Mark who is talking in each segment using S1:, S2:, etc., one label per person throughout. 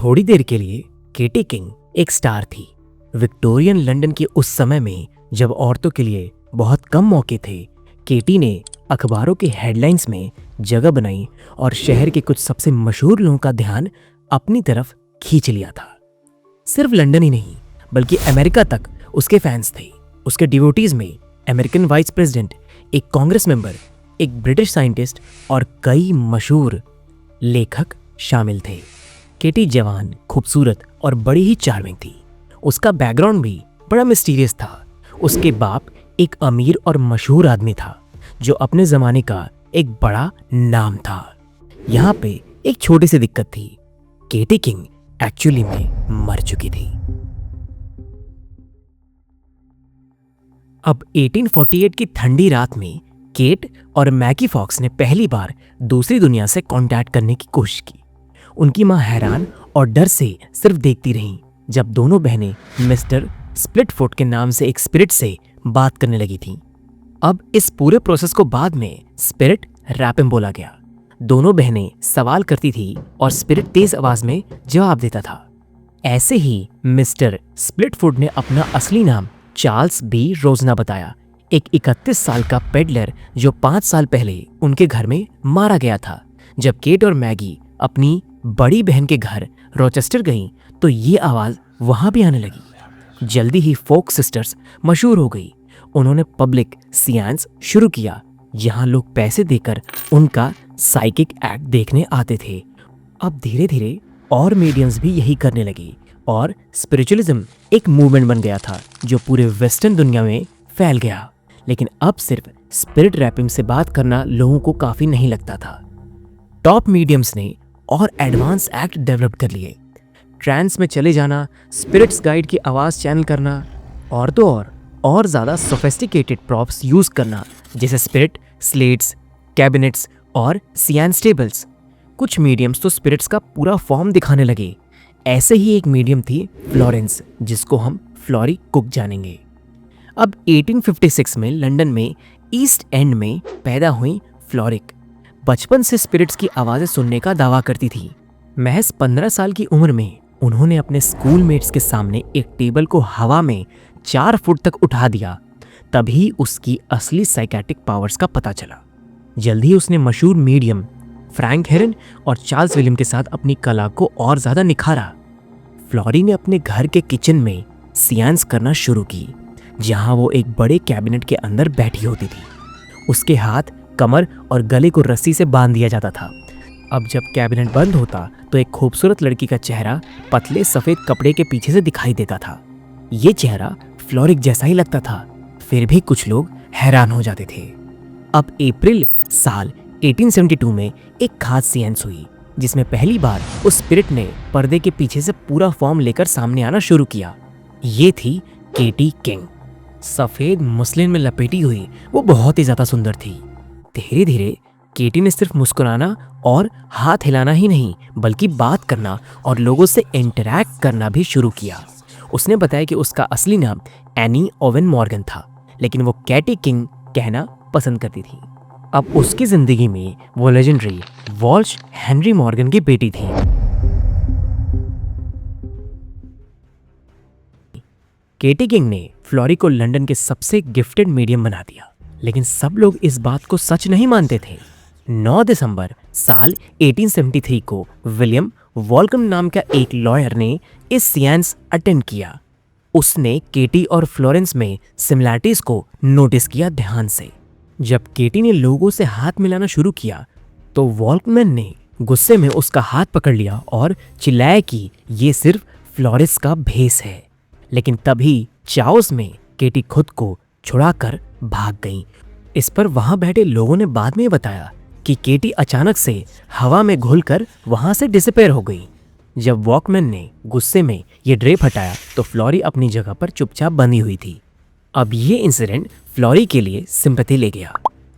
S1: थोड़ी देर के लिए केटी किंग एक स्टार थी। विक्टोरियन लंदन के उस समय में जब औरतों के लिए बहुत कम मौके थे, केटी ने अखबारों के हेडलाइंस में जगह बनाई और शहर के कुछ सबसे मशहूर लोगों का ध्यान अपनी तरफ खींच लिया था। सिर्फ लंदन ही नहीं बल्कि अमेरिका तक उसके फैंस थे। उसके डिवोटीज में अमेरिकन वाइस प्रेसिडेंट, एक कांग्रेस मेंबर, एक ब्रिटिश साइंटिस्ट और कई मशहूर लेखक शामिल थे। केटी जवान, खूबसूरत और बड़ी ही चार्मिंग थी। उसका बैकग्राउंड भी बड़ा मिस्टीरियस था। उसके बाप एक अमीर और मशहूर आदमी था जो अपने जमाने का एक बड़ा नाम था। यहाँ पे एक छोटी सी दिक्कत थी, केटी किंग एक्चुअली में मर चुकी थी। अब 1848 की ठंडी रात में केट और मैगी फॉक्स ने पहली बार दूसरी दुनिया से कांटेक्ट करने की कोशिश की। उनकी मां हैरान और डर से सिर्फ देखती रहीं जब दोनों बहनें मिस्टर स्प्लिटफुट के नाम से एक स्पिरिट से बात करने लगी थीं। अब इस पूरे प्रोसेस को बाद में स्पिरिट रैपिम बोला गया। दोनों बहनें सवाल करती थी और स्पिरिट तेज आवाज में जवाब देता था। ऐसे ही मिस्टर स्प्लिटफुट ने अपना असली नाम चार्ल्स बी रोजना बताया, एक 31 साल का पेडलर जो 5 साल पहले उनके घर में मारा गया था। जब केट और मैगी अपनी बड़ी बहन के घर रोचेस्टर गईं तो ये आवाज वहां भी आने लगी। जल्दी ही फोक सिस्टर्स मशहूर हो गई। उन्होंने पब्लिक सियांस शुरू किया जहां लोग पैसे देकर उनका साइकिक एक्ट देखने आते थे। अब धीरे धीरे और मीडियम्स भी यही करने लगे और स्पिरिचुअलिज्म एक मूवमेंट बन गया था जो पूरे वेस्टर्न दुनिया में फैल गया। लेकिन अब सिर्फ स्पिरिट रैपिंग से बात करना लोगों को काफी नहीं लगता था। टॉप मीडियम्स ने और एडवांस एक्ट डेवलप कर लिए। ट्रांस में चले जाना, स्पिरिट्स गाइड की आवाज चैनल करना और तो और ज़्यादा सोफिस्टिकेटेड प्रॉप्स यूज करना जैसे स्पिरिट स्लेट्स, कैबिनेट्स और सियान्स टेबल्स। कुछ मीडियम्स तो स्पिरिट्स का पूरा फॉर्म दिखाने लगे। ऐसे ही एक मीडियम थी फ्लोरेंस, जिसको हम फ्लोरी कुक जानेंगे। अब 1856 में लंदन में ईस्ट एंड में पैदा हुई फ्लोरिक बचपन से स्पिरिट्स की आवाज़ें सुनने का दावा करती थी। महज 15 साल की उम्र में उन्होंने अपने स्कूलमेट्स के सामने एक टेबल को हवा में 4 फुट तक उठा दिया। तभी उसकी असली साइकेट्रिक पावर्स का पता चला। जल्द ही उसने मशहूर मीडियम फ्रैंक हेरन और चार्ल्स विलियम के साथ अपनी कला को और ज़्यादा निखारा। फ्लोरी ने अपने घर के किचन में सियांस करना शुरू की, जहां वो एक बड़े कैबिनेट के अंदर बैठी होती थी। उसके हाथ, कमर और गले को रस्सी से बांध दिया जाता था। अब जब कैबिनेट बंद होता तो एक खूबसूरत लड़की का चेहरा पतले सफ़ेद कपड़े के पीछे से दिखाई देता था। ये चेहरा फ्लोरिक जैसा ही लगता था, फिर भी कुछ लोग हैरान हो जाते थे। अब अप्रैल साल 1872 में एक खास सियांस हुई जिसमें पहली बार उस स्पिरिट ने पर्दे के पीछे से पूरा फॉर्म लेकर सामने आना शुरू किया। ये थी केटी किंग। सफ़ेद मुस्लिन में लपेटी हुई वो बहुत ही ज़्यादा सुंदर थी। धीरे धीरे केटी ने सिर्फ मुस्कुराना और हाथ हिलाना ही नहीं बल्कि बात करना और लोगों से इंटरैक्ट करना भी शुरू किया। उसने बताया कि उसका असली नाम एनी ओवन मॉर्गन था, लेकिन वो केटी किंग कहना पसंद करती थी। अब उसकी जिंदगी में वो लेजेंडरी वॉल्श हेनरी मॉर्गन की बेटी थी। केटी किंग ने फ्लोरी को लंदन के सबसे गिफ्टेड मीडियम बना दिया, लेकिन सब लोग इस बात को सच नहीं मानते थे। 9 दिसंबर साल 1873 को विलियम वॉल्कम नाम का एक लॉयर ने इस सियांस अटेंड किया। उसने केटी और फ्लोरेंस में सिमिलैरिटीज को नोटिस किया ध्यान से। जब केटी ने लोगों से हाथ मिलाना शुरू किया तो वॉल्कमैन ने गुस्से में उसका हाथ पकड़ लिया और चिल्लाया कि ये सिर्फ फ्लोरेंस का भेस है। लेकिन तभी चाओस में केटी खुद को छुड़ाकर भाग गई। इस पर वहां बैठे लोगों ने बाद में बताया कि केटी अचानक से हवा में घुलकर वहां से डिसअपीयर हो गई। जब वॉकमैन ने गुस्से में ये ड्रेप हटाया तो फ्लोरी अपनी जगह पर चुपचाप बंधी हुई थी। अब ये इंसिडेंट फ्लोरी के लिए सिंपैथी ले गया,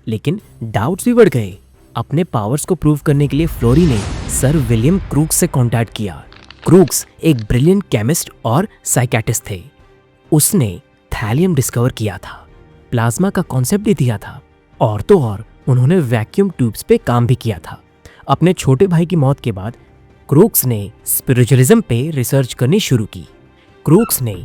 S1: लेकिन डाउट्स भी बढ़ गए। अपने पावर्स को प्रूव करने के लिए फ्लोरी ने सर विलियम क्रूक्स से कांटेक्ट किया। क्रूक्स एक ब्रिलियंट केमिस्ट और साइकेट्रिस्ट थे। उसने थैलियम डिस्कवर किया था, प्लाज्मा का कॉन्सेप्ट भी दिया था और तो और उन्होंने वैक्यूम ट्यूब्स पे काम भी किया था। अपने छोटे भाई की मौत के बाद क्रूक्स ने स्पिरिचुअलिज्म पे रिसर्च करनी शुरू की। क्रूक्स ने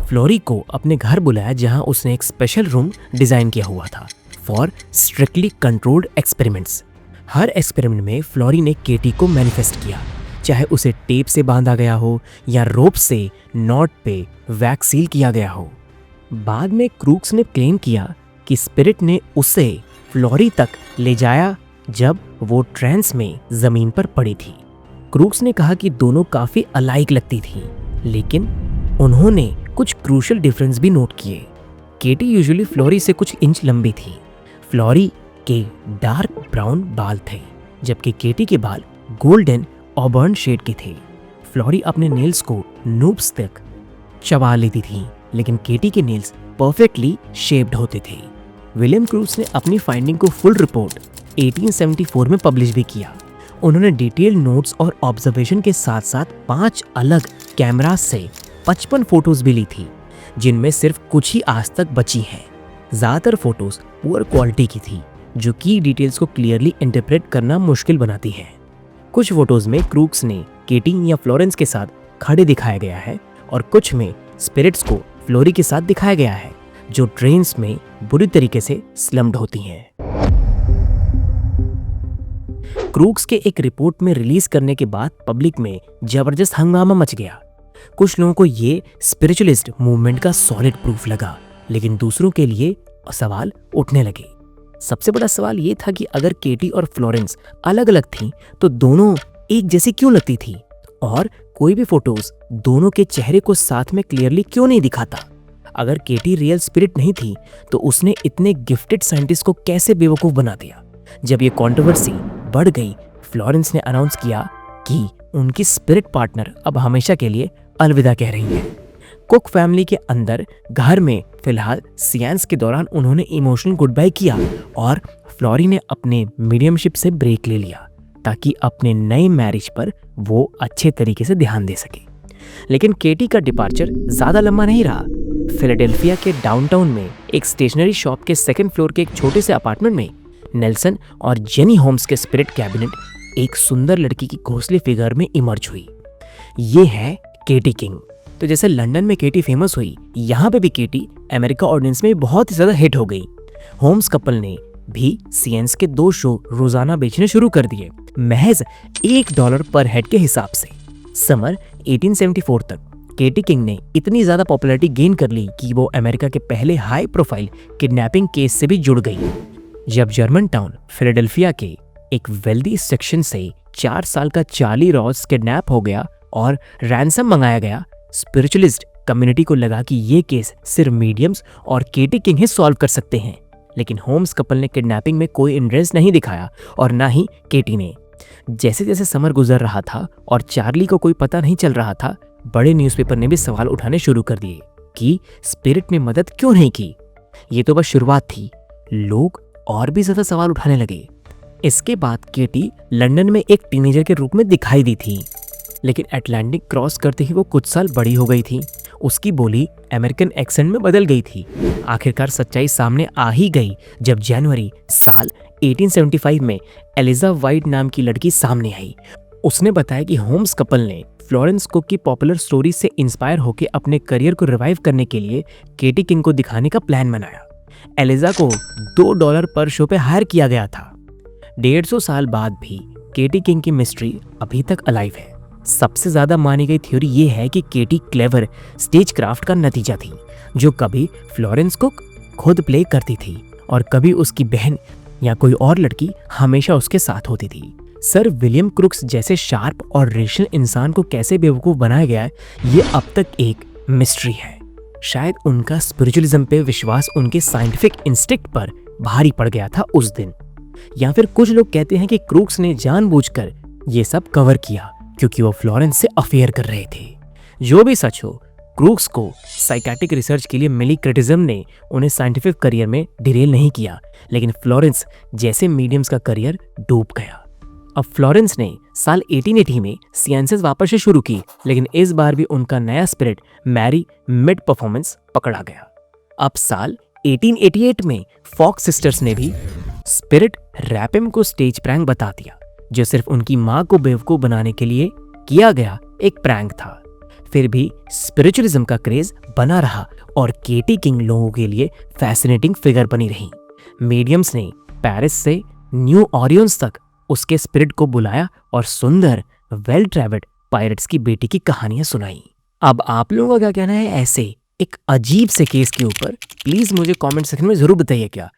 S1: फ्लोरी को अपने घर बुलाया जहां उसने एक स्पेशल रूम डिजाइन किया हुआ था for strictly controlled experiments. Her experiment में फ्लोरी ने केटी को मैनिफेस्ट किया, चाहे उसे टेप से बांधा गया हो या रोप से नॉट पे वैक्स सील किया गया हो। बाद में क्रूक्स ने क्लेम किया कि स्पिरिट ने उसे फ्लोरी तक ले जाया जब वो ट्रांस में जमीन पर पड़ी थी। क्रूक्स ने कहा कि दोनों काफी अलाइक लगती थी, लेकिन उन्होंने कुछ क्रूशियल डिफरेंस भी नोट किए। केटी यूजुअली फ्लोरी से कुछ इंच लंबी थी। फ्लोरी के डार्क ब्राउन बाल थे, जबकि केटी के बाल गोल्डन ऑबर्न शेड के थे। फ्लोरी अपने नेल्स को नूब्स तक चबा लेती थी, लेकिन केटी के नेल्स परफेक्टली शेप्ड होते थे। विलियम क्रूक्स ने अपनी फाइंडिंग को फुल रिपोर्ट 1874 में पब्लिश भी किया। उन्होंने डिटेल नोट्स और ऑब्जर्वेशन के साथ साथ 5 अलग कैमरा से 55 फोटोज भी ली थी, जिनमें सिर्फ कुछ ही आज तक बची हैं। ज़्यादातर फोटोज पुअर क्वालिटी की थी, जो की डिटेल्स को क्लियरली इंटरप्रेट करना मुश्किल बनाती है। कुछ फोटोज में क्रूक्स ने केटी या फ्लोरेंस के साथ खड़े दिखाया गया है और कुछ में स्पिरिट्स को फ्लोरी के साथ दिखाया गया है, जो ट्रेन्स में बुरी तरीके से स्लम्ड होती हैं। क्रूक्स के एक रिपोर्ट में रिलीज करने के बाद पब्लिक में जबरदस्त हंगामा मच गया। कुछ लोगों को ये स्पिरिचुअलिस्ट मूवमेंट का सॉलिड प्रूफ लगा, लेकिन दूसरों के लिए सवाल उठने लगे। सबसे बड़ा सवाल ये था कि अगर केटी और फ्लोरेंस अलग अलग थीं, तो दोनों एक जैसी क्यों लगती थी, और कोई भी फोटोज दोनों के चेहरे को साथ में क्लियरली क्यों नहीं दिखाता। अगर केटी रियल स्पिरिट नहीं थी, तो उसने इतने गिफ्टेड साइंटिस्ट को कैसे बेवकूफ बना दिया। जब ये कंट्रोवर्सी बढ़ गई, फ्लोरेंस ने अनाउंस किया कि उनकी स्पिरिट पार्टनर अब हमेशा के लिए अलविदा कह रही है। कुक फैमिली के अंदर घर में फिलहाल सियांस के दौरान उन्होंने इमोशनल गुड बाय किया और फ्लोरी ने अपने मीडियमशिप से ब्रेक ले लिया ताकि अपने नए मैरिज पर वो अच्छे तरीके से ध्यान दे सके। लेकिन केटी का डिपार्चर ज्यादा लंबा नहीं रहा। फिलाडेल्फिया के डाउनटाउन में एक स्टेशनरी शॉप के 2nd फ्लोर के एक छोटे से अपार्टमेंट में नेल्सन और जेनी होम्स के स्पिरिट कैबिनेट एक सुंदर लड़की की घोंसले फिगर में इमर्ज हुई। ये है केटी किंग। तो जैसे लंदन में केटी फेमस हुई, यहाँ पे भी केटी अमेरिका ऑडियंस में बहुत ही ज्यादा हिट हो गई। होम्स कपल ने भी सीएनएन के 2 शो रोजाना बेचने शुरू कर दिए, महज $1 पर हेड के हिसाब से। समर 1874 तक केटी किंग ने इतनी ज्यादा पॉपुलैरिटी गेन कर ली कि वो अमेरिका के पहले हाई प्रोफाइल किडनैपिंग केस से भी जुड़ गई। जब जर्मन टाउन फिलाडेल्फिया के एक वेल्दी सेक्शन से 4 साल का चार्ली रॉस किडनैप हो गया और रैंसम मंगाया गया, स्पिरिचुअलिस्ट कम्युनिटी को लगा कि ये केस सिर्फ मीडियम्स और केटी किंग ही सॉल्व कर सकते हैं। लेकिन होम्स कपल ने किडनैपिंग में कोई इंटरेस्ट नहीं दिखाया और ना ही केटी ने। जैसे जैसे समर गुजर रहा था और चार्ली को कोई पता नहीं चल रहा था, बड़े न्यूज़पेपर ने भी सवाल उठाने शुरू कर दिए कि स्पिरिट ने मदद क्यों नहीं की। ये तो बस शुरुआत थी, लोग और भी ज्यादा सवाल उठाने लगे। इसके बाद केटी लंदन में एक टीनेजर के रूप में दिखाई दी थी, लेकिन अटलांटिक क्रॉस करते ही वो कुछ साल बड़ी हो गई थी। उसकी बोली अमेरिकन एक्सेंट में बदल गई थी। आखिरकार सच्चाई सामने आ ही गई जब जनवरी साल 1875 में एलिजा वाइट नाम की लड़की सामने आई। उसने बताया कि होम्स कपल ने फ्लोरेंस कुक की पॉपुलर स्टोरी से इंस्पायर होकर अपने करियर को रिवाइव करने के लिए केटी किंग को दिखाने का प्लान बनाया। एलिजा को $2 पर शो पे हायर किया गया था। 150 साल बाद भी केटी किंग की मिस्ट्री अभी तक अलाइव है। सबसे ज्यादा मानी गई थ्योरी ये है कि केटी क्लेवर स्टेज क्राफ्ट का नतीजा थी, जो कभी फ्लोरेंस कुक खुद प्ले करती थी और कभी उसकी बहन या कोई और लड़की हमेशा उसके साथ होती थी। सर विलियम क्रूक्स जैसे शार्प और रेशनल इंसान को कैसे बेवकूफ बनाया गया है, ये अब तक एक मिस्ट्री है। शायद उनका स्पिरिचुअलिज्म पे विश्वास उनके साइंटिफिक इंस्टिक्ट पर भारी पड़ गया था उस दिन, या फिर कुछ लोग कहते हैं कि क्रूक्स ने जानबूझकर ये सब कवर किया क्योंकि वो फ्लोरेंस से अफेयर कर रहे थे। जो भी सच हो, क्रूक्स को साइकेट्रिक रिसर्च के लिए मिली क्रिटिसिज्म ने उन्हें साइंटिफिक करियर में डिरेल नहीं किया, लेकिन फ्लोरेंस जैसे मीडियम्स का करियर डूब गया। अब फ्लोरेंस ने साल 1880 में सियांसेस वापस से शुरू की, लेकिन इस बार भी उनका नया स्पिरिट मैरी मिड परफॉर्मेंस पकड़ा गया। अब साल 1888 में फॉक्स सिस्टर्स ने भी स्पिरिट रैपिम को स्टेज प्रैंक बता दिया, जो सिर्फ उनकी मां को बेवकूफ बनाने के लिए किया गया एक प्रैंक था। फिर भी स्पिरिचुअलिज्म का क्रेज बना रहा और केटी किंग लोगों के लिए फैसिनेटिंग फिगर बनी रही। मीडियम्स ने पेरिस से न्यू ऑरियंस तक उसके स्पिरिट को बुलाया और सुंदर वेल ट्रैवल्ड पायरेट्स की बेटी की कहानियां सुनाई। अब आप लोगों का क्या कहना है ऐसे एक अजीब से केस के ऊपर? प्लीज मुझे कमेंट सेक्शन में जरूर बताइए। क्या